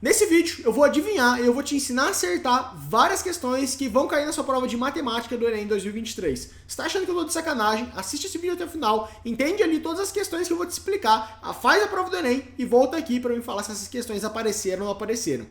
Nesse vídeo eu vou adivinhar e eu vou te ensinar a acertar várias questões que vão cair na sua prova de matemática do Enem 2023. Se tá achando que eu tô de sacanagem, assiste esse vídeo até o final, entende ali todas as questões que eu vou te explicar, faz a prova do Enem e volta aqui para me falar se essas questões apareceram ou não apareceram.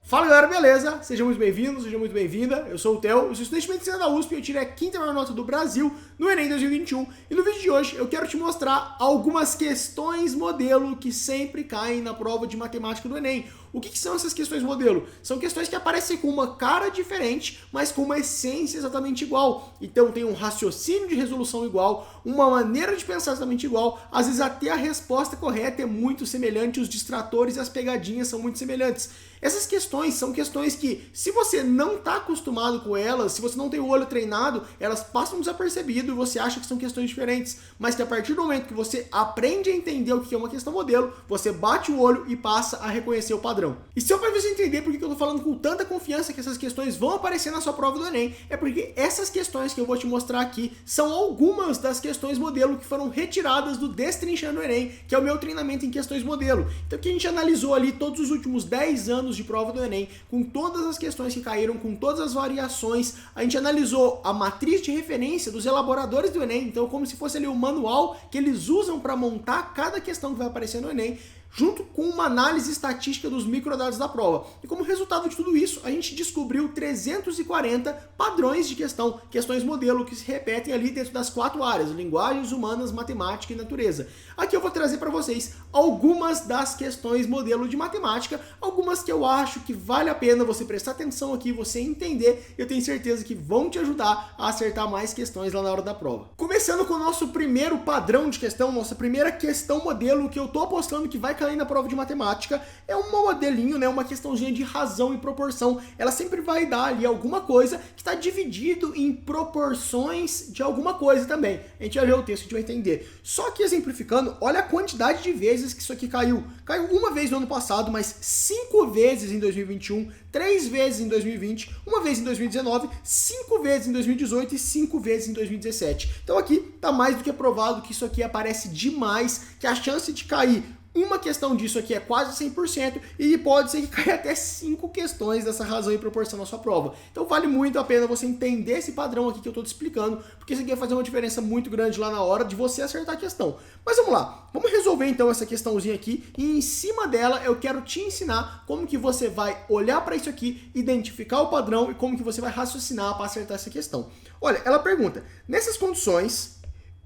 Fala galera, beleza? Sejam muito bem-vindos, seja muito bem-vinda. Eu sou o Theo, eu sou estudante de medicina da USP e eu tirei a quinta maior nota do Brasil no Enem 2021. E no vídeo de hoje eu quero te mostrar algumas questões modelo que sempre caem na prova de matemática do Enem. O que são essas questões modelo? São questões que aparecem com uma cara diferente, mas com uma essência exatamente igual. Então tem um raciocínio de resolução igual, uma maneira de pensar exatamente igual, às vezes até a resposta correta é muito semelhante, os distratores e as pegadinhas são muito semelhantes. Essas questões são questões que, se você não está acostumado com elas, se você não tem o olho treinado, elas passam desapercebido e você acha que são questões diferentes, mas que a partir do momento que você aprende a entender o que é uma questão modelo, você bate o olho e passa a reconhecer o padrão. E se eu para você entender por que eu estou falando com tanta confiança que essas questões vão aparecer na sua prova do Enem, é porque essas questões que eu vou te mostrar aqui são algumas das questões modelo que foram retiradas do Destrinchando o Enem, que é o meu treinamento em questões modelo. Então aqui a gente analisou ali todos os últimos 10 anos de prova do Enem, com todas as questões que caíram, com todas as variações. A gente analisou a matriz de referência dos elaboradores do Enem, então como se fosse ali o manual que eles usam para montar cada questão que vai aparecer no Enem, junto com uma análise estatística dos microdados da prova. E como resultado de tudo isso, a gente descobriu 340 padrões de questões modelo que se repetem ali dentro das 4 áreas, linguagens, humanas, matemática e natureza. Aqui eu vou trazer para vocês algumas das questões modelo de matemática, algumas que eu acho que vale a pena você prestar atenção aqui, você entender, e eu tenho certeza que vão te ajudar a acertar mais questões lá na hora da prova. Começando com o nosso primeiro padrão de questão, nossa primeira questão modelo que eu tô apostando que vai cair na prova de matemática, é um modelinho, né, uma questãozinha de razão e proporção. Ela sempre vai dar ali alguma coisa que está dividido em proporções de alguma coisa também. A gente vai ver o texto, a gente vai entender. Só que exemplificando, olha a quantidade de vezes que isso aqui caiu. Caiu uma vez no ano passado, mas 5 vezes em 2021, 3 vezes em 2020, uma vez em 2019, 5 vezes em 2018 e 5 vezes em 2017. Então aqui está mais do que provado que isso aqui aparece demais, que a chance de cair uma questão disso aqui é quase 100% e pode ser que caia até 5 questões dessa razão e proporção na sua prova. Então vale muito a pena você entender esse padrão aqui que eu estou te explicando, porque isso aqui vai fazer uma diferença muito grande lá na hora de você acertar a questão. Mas vamos lá, vamos resolver então essa questãozinha aqui e em cima dela eu quero te ensinar como que você vai olhar para isso aqui, identificar o padrão e como que você vai raciocinar para acertar essa questão. Olha, ela pergunta, nessas condições,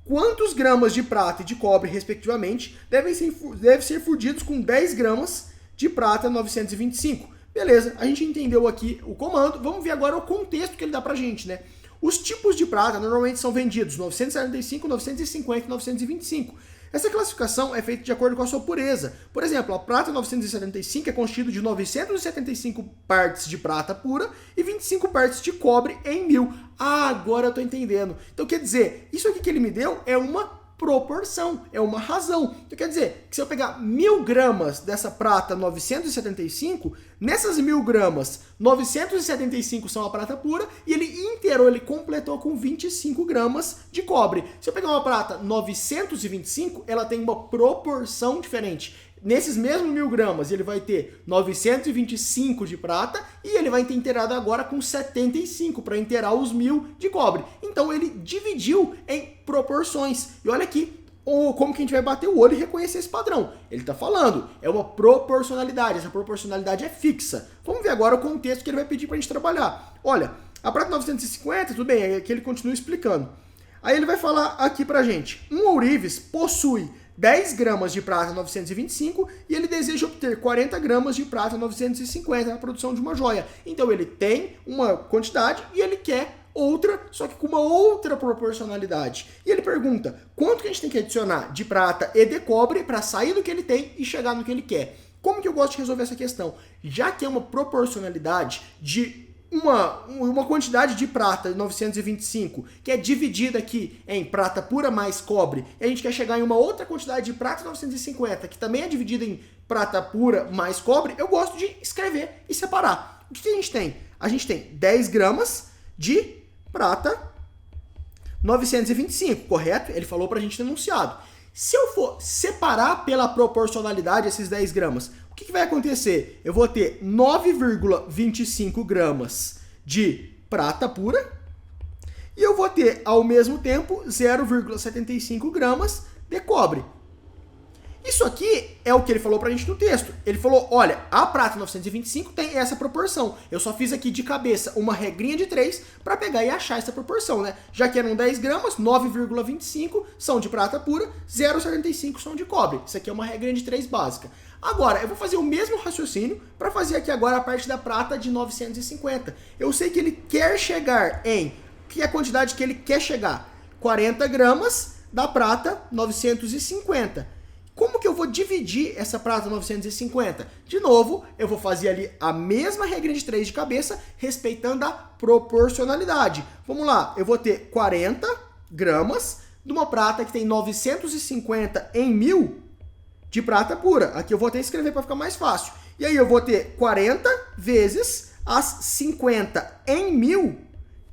quantos gramas de prata e de cobre, respectivamente, devem ser fundidos com 10 gramas de prata 925? Beleza, a gente entendeu aqui o comando, vamos ver agora o contexto que ele dá pra gente, né? Os tipos de prata normalmente são vendidos 975, 950 e 925. Essa classificação é feita de acordo com a sua pureza. Por exemplo, a prata 975 é constituída de 975 partes de prata pura e 25 partes de cobre em 1000. Ah, agora eu estou entendendo. Então quer dizer, isso aqui que ele me deu é uma proporção, é uma razão. Então quer dizer que se eu pegar 1000 gramas dessa prata 975, nessas 1000 gramas, 975 são a prata pura e ele inteiro, ele completou com 25 gramas de cobre. Se eu pegar uma prata 925, ela tem uma proporção diferente. Nesses mesmos 1000 gramas, ele vai ter 925 de prata e ele vai ter inteirado agora com 75 para inteirar os 1000 de cobre. Então ele dividiu em proporções. E olha aqui como que a gente vai bater o olho e reconhecer esse padrão. Ele está falando, é uma proporcionalidade, essa proporcionalidade é fixa. Vamos ver agora o contexto que ele vai pedir para a gente trabalhar. Olha, a prata 950, tudo bem, é que ele continua explicando. Aí ele vai falar aqui para a gente, um ourives possui 10 gramas de prata 925 e ele deseja obter 40 gramas de prata 950 na produção de uma joia. Então ele tem uma quantidade e ele quer outra, só que com uma outra proporcionalidade. E ele pergunta, quanto que a gente tem que adicionar de prata e de cobre para sair do que ele tem e chegar no que ele quer? Como que eu gosto de resolver essa questão? Já que é uma proporcionalidade de uma quantidade de prata 925, que é dividida aqui em prata pura mais cobre, e a gente quer chegar em uma outra quantidade de prata 950, que também é dividida em prata pura mais cobre, eu gosto de escrever e separar. O que a gente tem? A gente tem 10 gramas de prata 925, correto? Ele falou pra gente no enunciado. Se eu for separar pela proporcionalidade esses 10 gramas, o que vai acontecer? Eu vou ter 9,25 gramas de prata pura e eu vou ter, ao mesmo tempo, 0,75 gramas de cobre. Isso aqui é o que ele falou pra gente no texto. Ele falou, olha, a prata 925 tem essa proporção. Eu só fiz aqui de cabeça uma regrinha de 3 para pegar e achar essa proporção, né? Já que eram 10 gramas, 9,25 são de prata pura, 0,75 são de cobre. Isso aqui é uma regrinha de 3 básica. Agora, eu vou fazer o mesmo raciocínio para fazer aqui agora a parte da prata de 950. Eu sei que ele quer chegar em... que é a quantidade que ele quer chegar? 40 gramas da prata 950. Como que eu vou dividir essa prata 950? De novo, eu vou fazer ali a mesma regra de 3 de cabeça, respeitando a proporcionalidade. Vamos lá, eu vou ter 40 gramas de uma prata que tem 950 em 1000 de prata pura. Aqui eu vou até escrever para ficar mais fácil. E aí eu vou ter 40 vezes as 50 em 1000,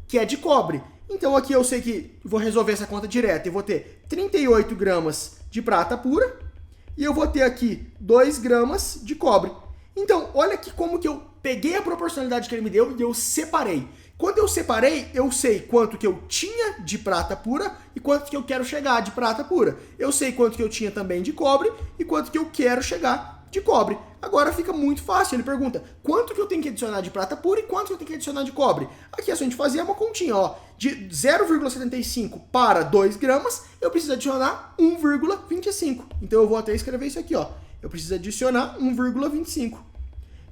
que é de cobre. Então aqui eu sei que vou resolver essa conta direta. Eu vou ter 38 gramas de prata pura. E eu vou ter aqui 2 gramas de cobre. Então, olha aqui como que eu peguei a proporcionalidade que ele me deu e eu separei. Quando eu separei, eu sei quanto que eu tinha de prata pura e quanto que eu quero chegar de prata pura. Eu sei quanto que eu tinha também de cobre e quanto que eu quero chegar de cobre. Agora fica muito fácil. Ele pergunta, quanto que eu tenho que adicionar de prata pura e quanto que eu tenho que adicionar de cobre? Aqui é só a gente fazer uma continha, ó. De 0,75 para 2 gramas, eu preciso adicionar 1,25. Então eu vou até escrever isso aqui, ó. Eu preciso adicionar 1,25.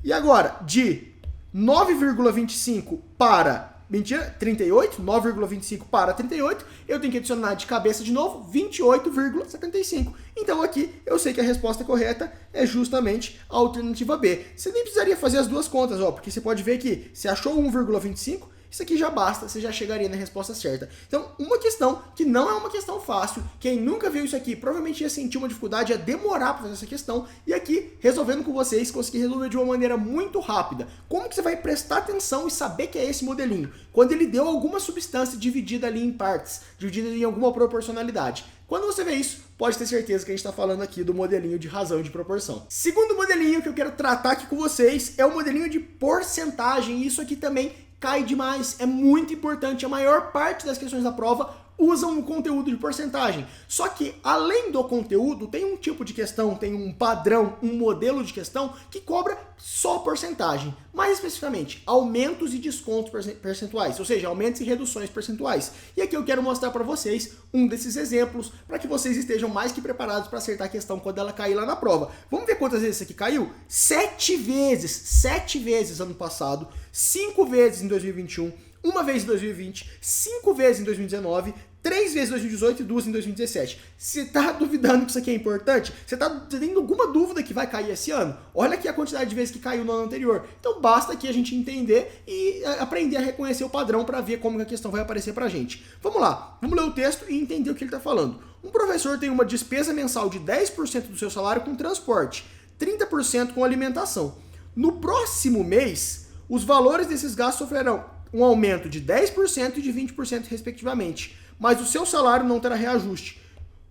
E agora, de 9,25 para... Mentira, 38, 9,25 para 38, eu tenho que adicionar de cabeça de novo 28,75. Então aqui eu sei que a resposta correta é justamente a alternativa B. Você nem precisaria fazer as duas contas, ó, porque você pode ver que se achou 1,25, isso aqui já basta, você já chegaria na resposta certa. Então, uma questão que não é uma questão fácil, quem nunca viu isso aqui provavelmente ia sentir uma dificuldade, ia demorar para fazer essa questão, e aqui, resolvendo com vocês, consegui resolver de uma maneira muito rápida. Como que você vai prestar atenção e saber que é esse modelinho? Quando ele deu alguma substância dividida ali em partes, dividida em alguma proporcionalidade. Quando você vê isso, pode ter certeza que a gente está falando aqui do modelinho de razão e de proporção. Segundo modelinho que eu quero tratar aqui com vocês é o modelinho de porcentagem, e isso aqui também cai demais, é muito importante. A maior parte das questões da prova usam o conteúdo de porcentagem. Só que, além do conteúdo, tem um tipo de questão, tem um padrão, um modelo de questão que cobra só porcentagem. Mais especificamente, aumentos e descontos percentuais, ou seja, aumentos e reduções percentuais. E aqui eu quero mostrar para vocês um desses exemplos, para que vocês estejam mais que preparados para acertar a questão quando ela cair lá na prova. Vamos ver quantas vezes isso aqui caiu? 7 vezes ano passado, 5 vezes em 2021, uma vez em 2020, 5 vezes em 2019, 3 vezes em 2018 e 2 em 2017. Você tá duvidando que isso aqui é importante? Você tá tendo alguma dúvida que vai cair esse ano? Olha aqui a quantidade de vezes que caiu no ano anterior. Então basta aqui a gente entender e aprender a reconhecer o padrão para ver como que a questão vai aparecer pra gente. Vamos lá, vamos ler o texto e entender o que ele tá falando. Um professor tem uma despesa mensal de 10% do seu salário com transporte, 30% com alimentação. No próximo mês, os valores desses gastos sofrerão um aumento de 10% e de 20% respectivamente, mas o seu salário não terá reajuste.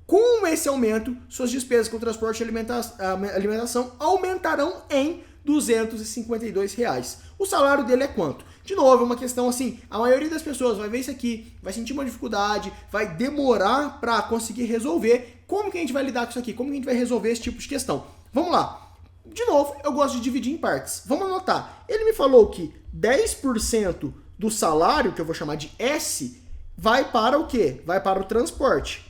Com esse aumento, suas despesas com transporte e alimentação aumentarão em R$ 252. O salário dele é quanto? De novo, é uma questão assim, a maioria das pessoas vai ver isso aqui, vai sentir uma dificuldade, vai demorar para conseguir resolver. Como que a gente vai lidar com isso aqui? Como que a gente vai resolver esse tipo de questão? Vamos lá. De novo, eu gosto de dividir em partes. Vamos anotar. Ele me falou que 10% do salário, que eu vou chamar de S, vai para o quê? Vai para o transporte.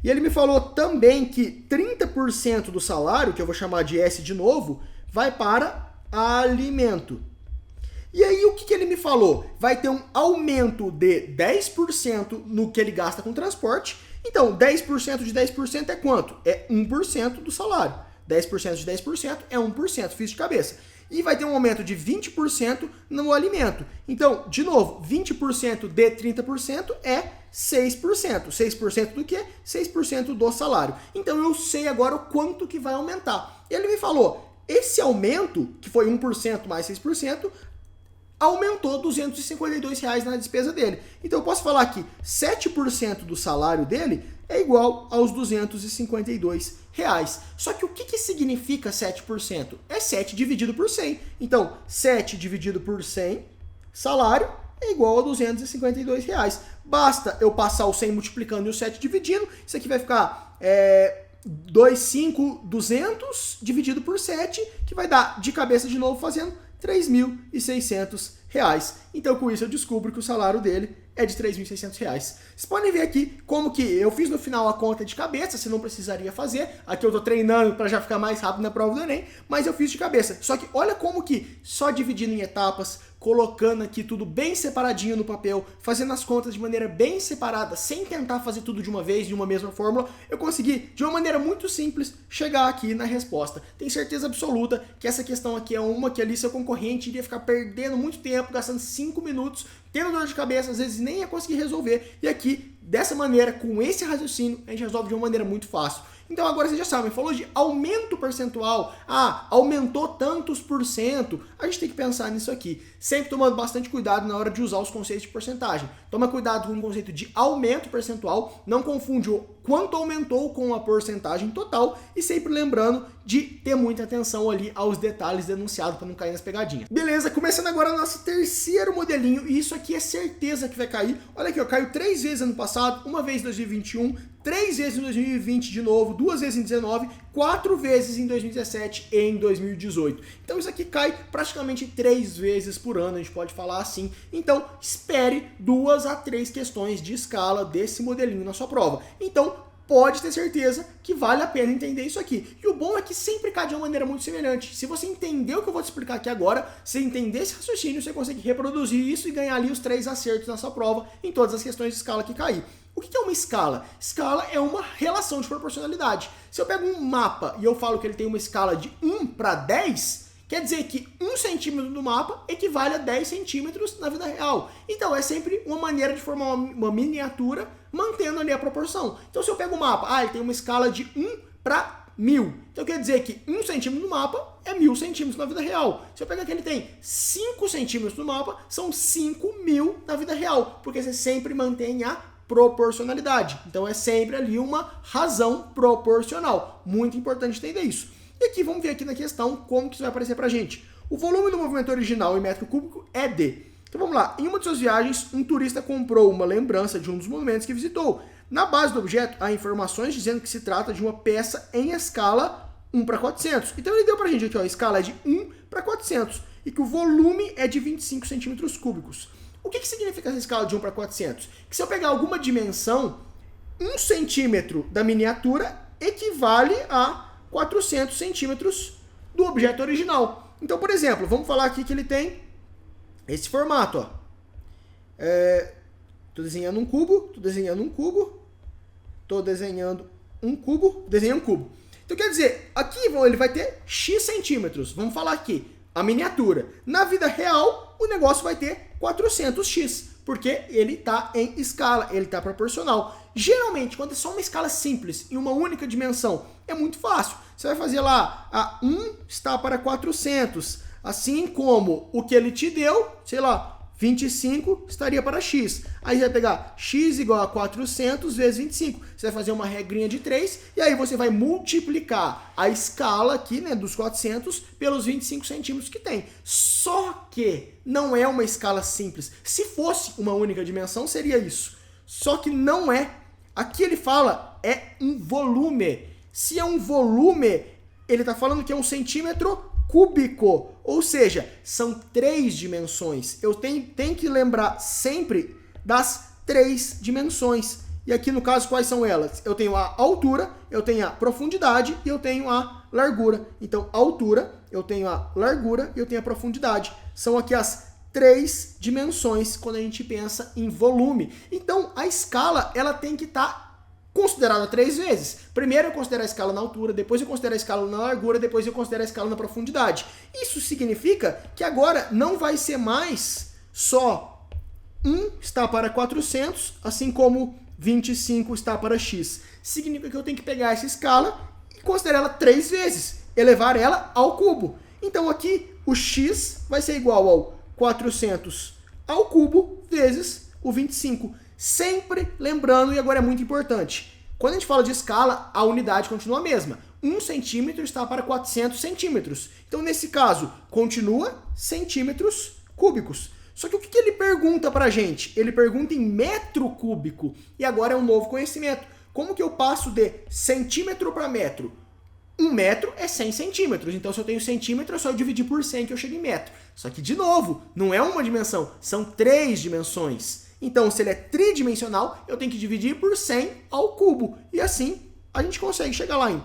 E ele me falou também que 30% do salário, que eu vou chamar de S de novo, vai para alimento. E aí o que ele me falou? Vai ter um aumento de 10% no que ele gasta com transporte. Então, 10% de 10% é quanto? É 1% do salário. 10% de 10% é 1%, fiz de cabeça. E vai ter um aumento de 20% no alimento. Então, de novo, 20% de 30% é 6%. 6% do quê? 6% do salário. Então, eu sei agora o quanto que vai aumentar. Ele me falou, esse aumento, que foi 1% mais 6%, aumentou R$ 252 na despesa dele. Então eu posso falar que 7% do salário dele é igual aos R$ 252. Só que o que significa 7%? É 7 dividido por 100. Então, 7 dividido por 100, salário, é igual a R$ 252. Basta eu passar o 100 multiplicando e o 7 dividindo. Isso aqui vai ficar 200 dividido por 7, que vai dar, de cabeça de novo fazendo, R$ 3.600. Então com isso eu descubro que o salário dele é de R$ 3.600. Vocês podem ver aqui como que eu fiz no final a conta de cabeça, você não precisaria fazer. Aqui eu tô treinando para já ficar mais rápido na prova do Enem, mas eu fiz de cabeça. Só que olha como que só dividindo em etapas, colocando aqui tudo bem separadinho no papel, fazendo as contas de maneira bem separada, sem tentar fazer tudo de uma vez, de uma mesma fórmula, eu consegui, de uma maneira muito simples, chegar aqui na resposta. Tenho certeza absoluta que essa questão aqui é uma que ali seu concorrente iria ficar perdendo muito tempo, gastando 5 minutos, tendo dor de cabeça, às vezes nem ia conseguir resolver. E aqui, dessa maneira, com esse raciocínio, a gente resolve de uma maneira muito fácil. Então agora vocês já sabem, falou de aumento percentual, aumentou tantos por cento, a gente tem que pensar nisso aqui, sempre tomando bastante cuidado na hora de usar os conceitos de porcentagem. Toma cuidado com o conceito de aumento percentual, não confunde o quanto aumentou com a porcentagem total e sempre lembrando de ter muita atenção ali aos detalhes denunciados para não cair nas pegadinhas. Beleza, começando agora o nosso terceiro modelinho, e isso aqui é certeza que vai cair. Olha aqui, ó, caiu 3 vezes ano passado, uma vez em 2021, 3 vezes em 2020 de novo, 2 vezes em 2019, 4 vezes em 2017 e em 2018. Então isso aqui cai praticamente 3 vezes por ano, a gente pode falar assim. Então espere 2 a 3 questões de escala desse modelinho na sua prova. Então pode ter certeza que vale a pena entender isso aqui. E o bom é que sempre cai de uma maneira muito semelhante. Se você entender o que eu vou te explicar aqui agora, se entender esse raciocínio, você consegue reproduzir isso e ganhar ali os 3 acertos na sua prova em todas as questões de escala que cair. O que é uma escala? Escala é uma relação de proporcionalidade. Se eu pego um mapa e eu falo que ele tem uma escala de 1 para 10, quer dizer que 1 centímetro do mapa equivale a 10 centímetros na vida real. Então é sempre uma maneira de formar uma miniatura mantendo ali a proporção. Então se eu pego o mapa, ele tem uma escala de 1 para 1000. Então quer dizer que 1 centímetro no mapa é 1000 centímetros na vida real. Se eu pegar que ele tem 5 centímetros no mapa, são 5.000 na vida real. Porque você sempre mantém a proporcionalidade. Então é sempre ali uma razão proporcional. Muito importante entender isso. E aqui vamos ver aqui na questão como que isso vai aparecer pra gente. O volume do movimento original em metro cúbico é D. Então vamos lá. Em uma de suas viagens, um turista comprou uma lembrança de um dos monumentos que visitou. Na base do objeto, há informações dizendo que se trata de uma peça em escala 1 para 400. Então ele deu pra gente aqui, ó, a escala é de 1 para 400 e que o volume é de 25 centímetros cúbicos. O que significa essa escala de 1 para 400? Que se eu pegar alguma dimensão, 1 centímetro da miniatura equivale a 400 centímetros do objeto original. Então, por exemplo, vamos falar aqui que ele tem esse formato. Estou desenhando um cubo, desenhei um cubo. Então, quer dizer, aqui ele vai ter X centímetros. Vamos falar aqui, a miniatura. Na vida real, o negócio vai ter 400x, porque ele está em escala, ele está proporcional. Geralmente, quando é só uma escala simples em uma única dimensão, é muito fácil. Você vai fazer lá, a 1 está para 400, assim como o que ele te deu, sei lá, 25 estaria para x. Aí você vai pegar x igual a 400 vezes 25. Você vai fazer uma regrinha de 3 e aí você vai multiplicar a escala aqui, né, dos 400 pelos 25 centímetros que tem. Só que não é uma escala simples. Se fosse uma única dimensão, seria isso. Só que não é. Aqui ele fala, é um volume. Se é um volume, ele está falando que é 1 centímetro cúbico, ou seja, são 3 dimensões. Eu tenho que lembrar sempre das 3 dimensões. E aqui no caso, quais são elas? Eu tenho a altura, eu tenho a profundidade e eu tenho a largura. Então, a altura, eu tenho a largura e eu tenho a profundidade. São aqui as 3 dimensões quando a gente pensa em volume. Então, a escala, ela tem que estar considerada 3 vezes. Primeiro eu considero a escala na altura, depois eu considero a escala na largura, depois eu considero a escala na profundidade. Isso significa que agora não vai ser mais só 1 está para 400, assim como 25 está para x. Significa que eu tenho que pegar essa escala e considerar ela 3 vezes, elevar ela ao cubo. Então aqui o x vai ser igual ao 400 ao cubo vezes o 25. Sempre lembrando, e agora é muito importante, quando a gente fala de escala, a unidade continua a mesma. 1 centímetro está para 400 centímetros. Então, nesse caso, continua centímetros cúbicos. Só que o que ele pergunta para a gente? Ele pergunta em metro cúbico. E agora é um novo conhecimento. Como que eu passo de centímetro para metro? 1 metro é 100 centímetros. Então, se eu tenho centímetro, é só eu dividir por 100 que eu chego em metro. Só que, de novo, não é uma dimensão, são 3 dimensões. Então, se ele é tridimensional, eu tenho que dividir por 100 ao cubo. E assim, a gente consegue chegar lá em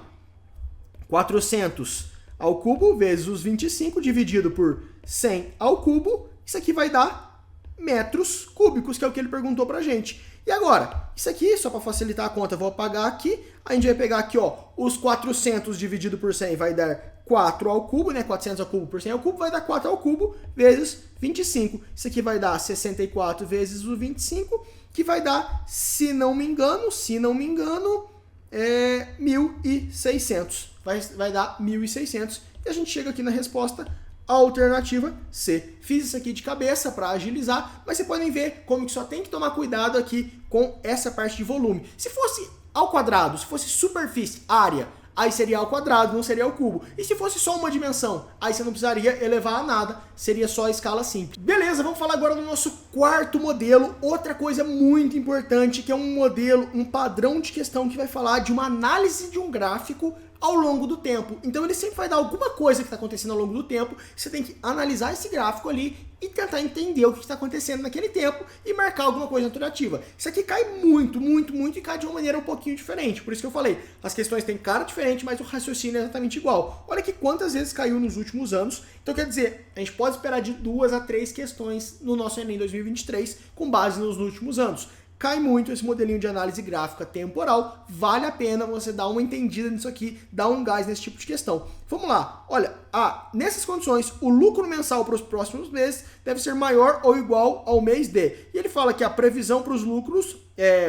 400 ao cubo vezes os 25 dividido por 100 ao cubo. Isso aqui vai dar metros cúbicos, que é o que ele perguntou pra gente. E agora, isso aqui, só para facilitar a conta, eu vou apagar aqui. A gente vai pegar aqui, ó, os 400 dividido por 100 vai dar 4 ao cubo, né? 400 ao cubo por 100 ao cubo vai dar 4 ao cubo vezes 25. Isso aqui vai dar 64 vezes o 25, que vai dar, se não me engano, 1.600. Vai dar 1.600. E a gente chega aqui na resposta alternativa C. Fiz isso aqui de cabeça para agilizar, mas vocês podem ver como que só tem que tomar cuidado aqui com essa parte de volume. Se fosse ao quadrado, se fosse superfície, área, aí seria ao quadrado, não seria ao cubo. E se fosse só uma dimensão, aí você não precisaria elevar a nada, seria só a escala simples. Beleza, vamos falar agora do nosso quarto modelo. Outra coisa muito importante, que é um modelo, um padrão de questão que vai falar de uma análise de um gráfico ao longo do tempo. Então ele sempre vai dar alguma coisa que está acontecendo ao longo do tempo, você tem que analisar esse gráfico ali e tentar entender o que está acontecendo naquele tempo e marcar alguma coisa alterativa. Isso aqui cai muito e cai de uma maneira um pouquinho diferente. Por isso que eu falei, as questões têm cara diferente, mas o raciocínio é exatamente igual. Olha aqui quantas vezes caiu nos últimos anos. Então quer dizer, a gente pode esperar de 2 a 3 questões no nosso Enem 2023 com base nos últimos anos. Cai muito esse modelinho de análise gráfica temporal, vale a pena você dar uma entendida nisso aqui, dar um gás nesse tipo de questão. Vamos lá, olha, nessas condições, o lucro mensal para os próximos meses deve ser maior ou igual ao mês D. E ele fala que a previsão para os lucros,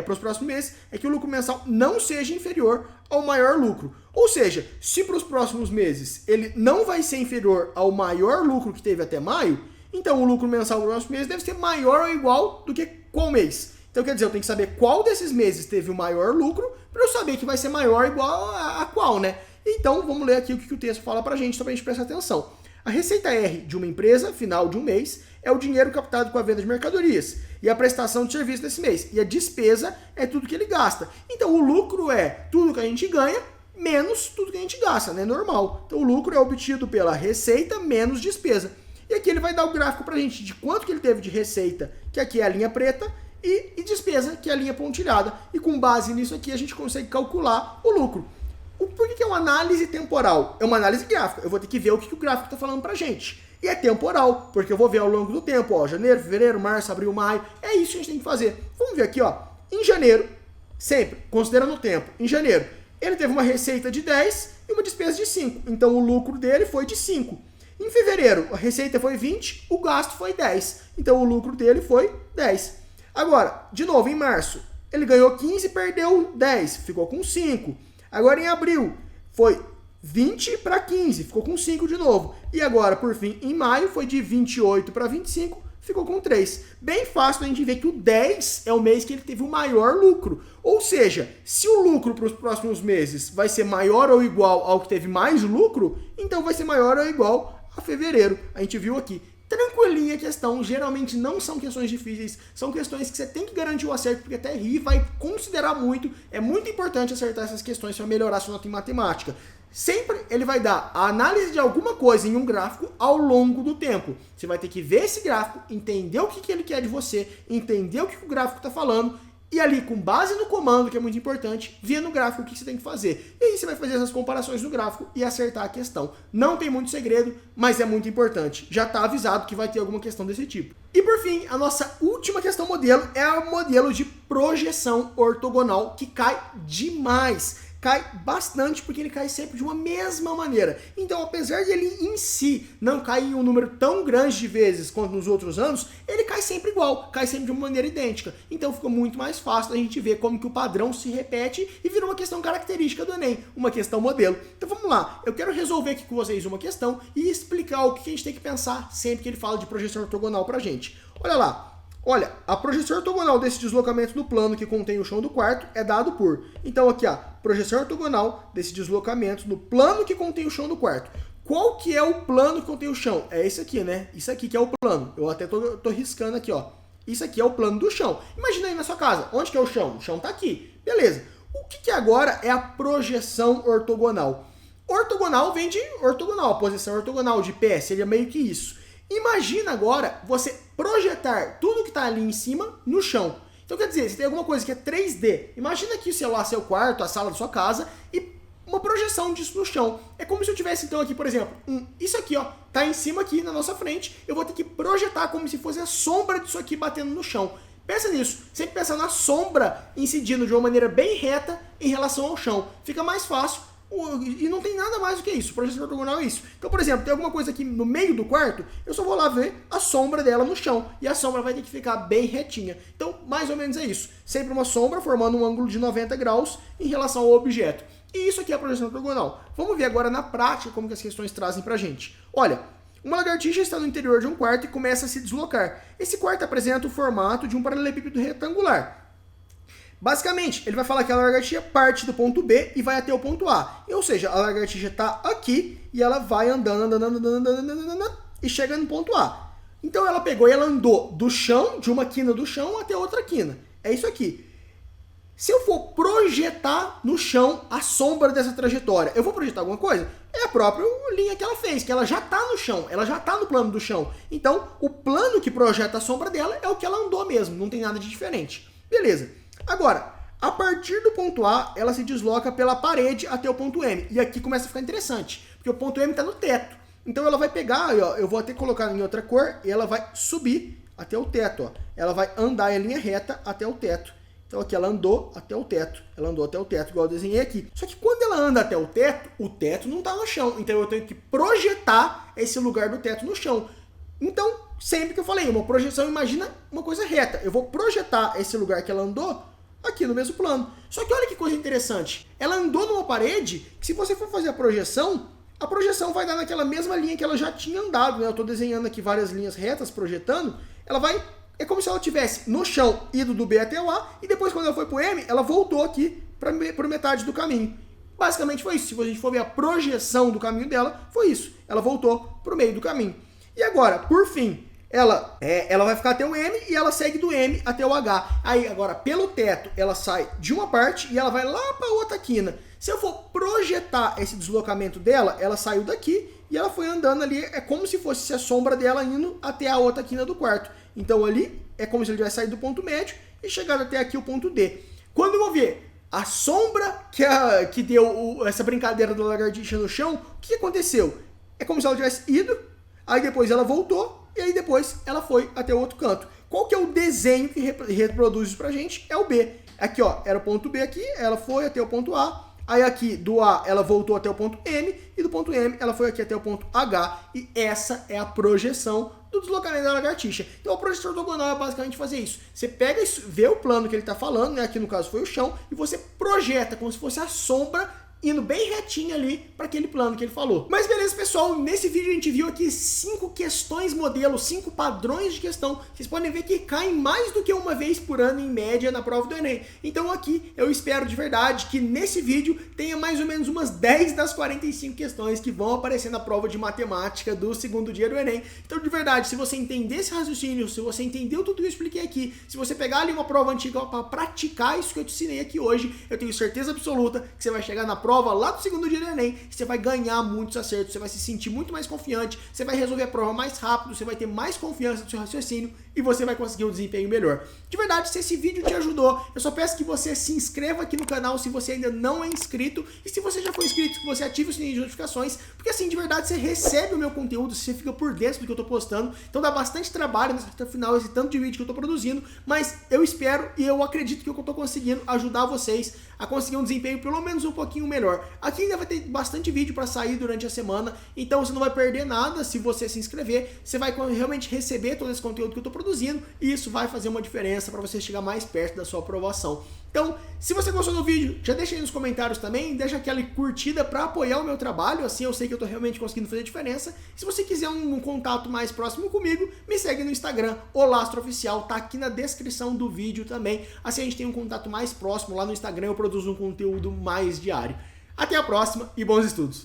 para os próximos meses, é que o lucro mensal não seja inferior ao maior lucro. Ou seja, se para os próximos meses ele não vai ser inferior ao maior lucro que teve até maio, então o lucro mensal para os próximos meses deve ser maior ou igual do que qual mês? Então, quer dizer, eu tenho que saber qual desses meses teve o maior lucro para eu saber que vai ser maior ou igual a qual, né? Então, vamos ler aqui o que o texto fala pra gente, só pra gente prestar atenção. A receita R de uma empresa, final de um mês, é o dinheiro captado com a venda de mercadorias e a prestação de serviço desse mês. E a despesa é tudo que ele gasta. Então, o lucro é tudo que a gente ganha menos tudo que a gente gasta, né? Normal. Então, o lucro é obtido pela receita menos despesa. E aqui ele vai dar o gráfico pra gente de quanto que ele teve de receita, que aqui é a linha preta, e despesa, que é a linha pontilhada. E com base nisso aqui, a gente consegue calcular o lucro. Por que é uma análise temporal? É uma análise gráfica. Eu vou ter que ver o que o gráfico está falando pra gente. E é temporal, porque eu vou ver ao longo do tempo, ó, janeiro, fevereiro, março, abril, maio. É isso que a gente tem que fazer. Vamos ver aqui, ó. Em janeiro, sempre, considerando o tempo, em janeiro, ele teve uma receita de 10 e uma despesa de 5. Então, o lucro dele foi de 5. Em fevereiro, a receita foi 20, o gasto foi 10. Então, o lucro dele foi 10. Agora, de novo, em março, ele ganhou 15 e perdeu 10, ficou com 5. Agora, em abril, foi 20 para 15, ficou com 5 de novo. E agora, por fim, em maio, foi de 28 para 25, ficou com 3. Bem fácil a gente ver que o 10 é o mês que ele teve o maior lucro. Ou seja, se o lucro para os próximos meses vai ser maior ou igual ao que teve mais lucro, então vai ser maior ou igual a fevereiro. A gente viu aqui. Tranquilinha a questão, geralmente não são questões difíceis, são questões que você tem que garantir o acerto, porque até RI vai considerar muito, é muito importante acertar essas questões para melhorar sua nota em matemática. Sempre ele vai dar a análise de alguma coisa em um gráfico ao longo do tempo. Você vai ter que ver esse gráfico, entender o que ele quer de você, entender o que o gráfico está falando, e ali, com base no comando, que é muito importante, ver no gráfico o que você tem que fazer. E aí você vai fazer essas comparações no gráfico e acertar a questão. Não tem muito segredo, mas é muito importante. Já está avisado que vai ter alguma questão desse tipo. E por fim, a nossa última questão modelo é o modelo de projeção ortogonal, que cai demais. cai bastante porque ele cai sempre de uma mesma maneira. Então, apesar de ele em si não cair em um número tão grande de vezes quanto nos outros anos, ele cai sempre igual, cai sempre de uma maneira idêntica. Então fica muito mais fácil da gente ver como que o padrão se repete e vira uma questão característica do Enem, uma questão modelo. Então vamos lá, eu quero resolver aqui com vocês uma questão e explicar o que a gente tem que pensar sempre que ele fala de projeção ortogonal pra gente. Olha lá. Olha, a projeção ortogonal desse deslocamento do plano que contém o chão do quarto é dado por... Então aqui, ó, projeção ortogonal desse deslocamento do plano que contém o chão do quarto. Qual que é o plano que contém o chão? É esse aqui, né? Isso aqui que é o plano. Eu até tô riscando aqui, ó. Isso aqui é o plano do chão. Imagina aí na sua casa. Onde que é o chão? O chão tá aqui. Beleza. O que agora é a projeção ortogonal? Ortogonal vem de ortogonal, a posição ortogonal de pé. Seria meio que isso. Imagina agora você projetar tudo que está ali em cima no chão. Então quer dizer, se tem alguma coisa que é 3D, imagina aqui, sei lá, seu quarto, a sala da sua casa e uma projeção disso no chão. É como se eu tivesse então aqui, por exemplo, isso aqui, ó, tá em cima aqui na nossa frente, eu vou ter que projetar como se fosse a sombra disso aqui batendo no chão. Pensa nisso, sempre pensa na sombra incidindo de uma maneira bem reta em relação ao chão. Fica mais fácil. E não tem nada mais do que isso, projeção ortogonal é isso. Então, por exemplo, tem alguma coisa aqui no meio do quarto, eu só vou lá ver a sombra dela no chão. E a sombra vai ter que ficar bem retinha. Então, mais ou menos é isso. Sempre uma sombra formando um ângulo de 90 graus em relação ao objeto. E isso aqui é a projeção ortogonal. Vamos ver agora na prática como que as questões trazem pra gente. Olha, uma lagartixa está no interior de um quarto e começa a se deslocar. Esse quarto apresenta o formato de um paralelepípedo retangular. Basicamente, ele vai falar que a lagartixa parte do ponto B e vai até o ponto A. Ou seja, a lagartixa está aqui e ela vai andando, e chega no ponto A. Então ela pegou e ela andou do chão, de uma quina do chão até outra quina. É isso aqui. Se eu for projetar no chão a sombra dessa trajetória, eu vou projetar alguma coisa? É a própria linha que ela fez, que ela já está no chão, ela já está no plano do chão. Então, o plano que projeta a sombra dela é o que ela andou mesmo, não tem nada de diferente. Beleza. Agora, a partir do ponto A, ela se desloca pela parede até o ponto M. E aqui começa a ficar interessante, porque o ponto M está no teto. Então ela vai pegar, ó, eu vou até colocar em outra cor, e ela vai subir até o teto. Ó. Ela vai andar em linha reta até o teto. Então aqui ela andou até o teto. Ela andou até o teto, igual eu desenhei aqui. Só que quando ela anda até o teto não está no chão. Então eu tenho que projetar esse lugar do teto no chão. Então, sempre que eu falei, uma projeção, imagina uma coisa reta. Eu vou projetar esse lugar que ela andou aqui no mesmo plano. Só que olha que coisa interessante. Ela andou numa parede que, se você for fazer a projeção vai dar naquela mesma linha que ela já tinha andado, né? Eu estou desenhando aqui várias linhas retas, projetando. Ela vai... É como se ela tivesse no chão ido do B até o A, e depois, quando ela foi para o M, ela voltou aqui para metade do caminho. Basicamente foi isso. Se a gente for ver a projeção do caminho dela, foi isso. Ela voltou para o meio do caminho. E agora, por fim, ela vai ficar até o M e ela segue do M até o H. Aí, agora, pelo teto, ela sai de uma parte e ela vai lá para outra quina. Se eu for projetar esse deslocamento dela, ela saiu daqui e ela foi andando ali. É como se fosse a sombra dela indo até a outra quina do quarto. Então, ali é como se ele tivesse saído do ponto médio e chegado até aqui o ponto D. Quando eu vou ver a sombra que deu essa brincadeira da lagartixa no chão, o que aconteceu? É como se ela tivesse ido, aí depois ela voltou, e aí depois ela foi até o outro canto. Qual que é o desenho que reproduz isso pra gente? É o B. Aqui, ó, era o ponto B aqui, ela foi até o ponto A, aí aqui do A ela voltou até o ponto M, e do ponto M ela foi aqui até o ponto H, e essa é a projeção do deslocamento da lagartixa. Então a projeção ortogonal é basicamente fazer isso. Você pega isso, vê o plano que ele está falando, né? Aqui no caso foi o chão, e você projeta como se fosse a sombra indo bem retinho ali para aquele plano que ele falou. Mas beleza, pessoal, nesse vídeo a gente viu aqui 5 questões modelo, 5 padrões de questão. Vocês podem ver que caem mais do que uma vez por ano em média na prova do Enem. Então aqui eu espero de verdade que nesse vídeo tenha mais ou menos umas 10 das 45 questões que vão aparecer na prova de matemática do segundo dia do Enem. Então de verdade, se você entender esse raciocínio, se você entendeu tudo que eu expliquei aqui, se você pegar ali uma prova antiga para praticar isso que eu te ensinei aqui hoje, eu tenho certeza absoluta que você vai chegar na prova lá do segundo dia do Enem, você vai ganhar muitos acertos, você vai se sentir muito mais confiante, você vai resolver a prova mais rápido, você vai ter mais confiança no seu raciocínio e você vai conseguir um desempenho melhor. De verdade, se esse vídeo te ajudou, eu só peço que você se inscreva aqui no canal se você ainda não é inscrito, e se você já for inscrito, que você ative o sininho de notificações, porque assim, de verdade, você recebe o meu conteúdo, você fica por dentro do que eu tô postando, então dá bastante trabalho no final esse tanto de vídeo que eu tô produzindo, mas eu espero e eu acredito que eu tô conseguindo ajudar vocês a conseguir um desempenho pelo menos um pouquinho melhor. Aqui ainda vai ter bastante vídeo para sair durante a semana, então você não vai perder nada se você se inscrever, você vai realmente receber todo esse conteúdo que eu tô produzindo, e isso vai fazer uma diferença para você chegar mais perto da sua aprovação. Então, se você gostou do vídeo, já deixa aí nos comentários também, deixa aquela curtida para apoiar o meu trabalho, assim eu sei que eu tô realmente conseguindo fazer diferença. Se você quiser um contato mais próximo comigo, me segue no Instagram, OLastroOficial, tá aqui na descrição do vídeo também. Assim a gente tem um contato mais próximo lá no Instagram, eu produzo um conteúdo mais diário. Até a próxima e bons estudos!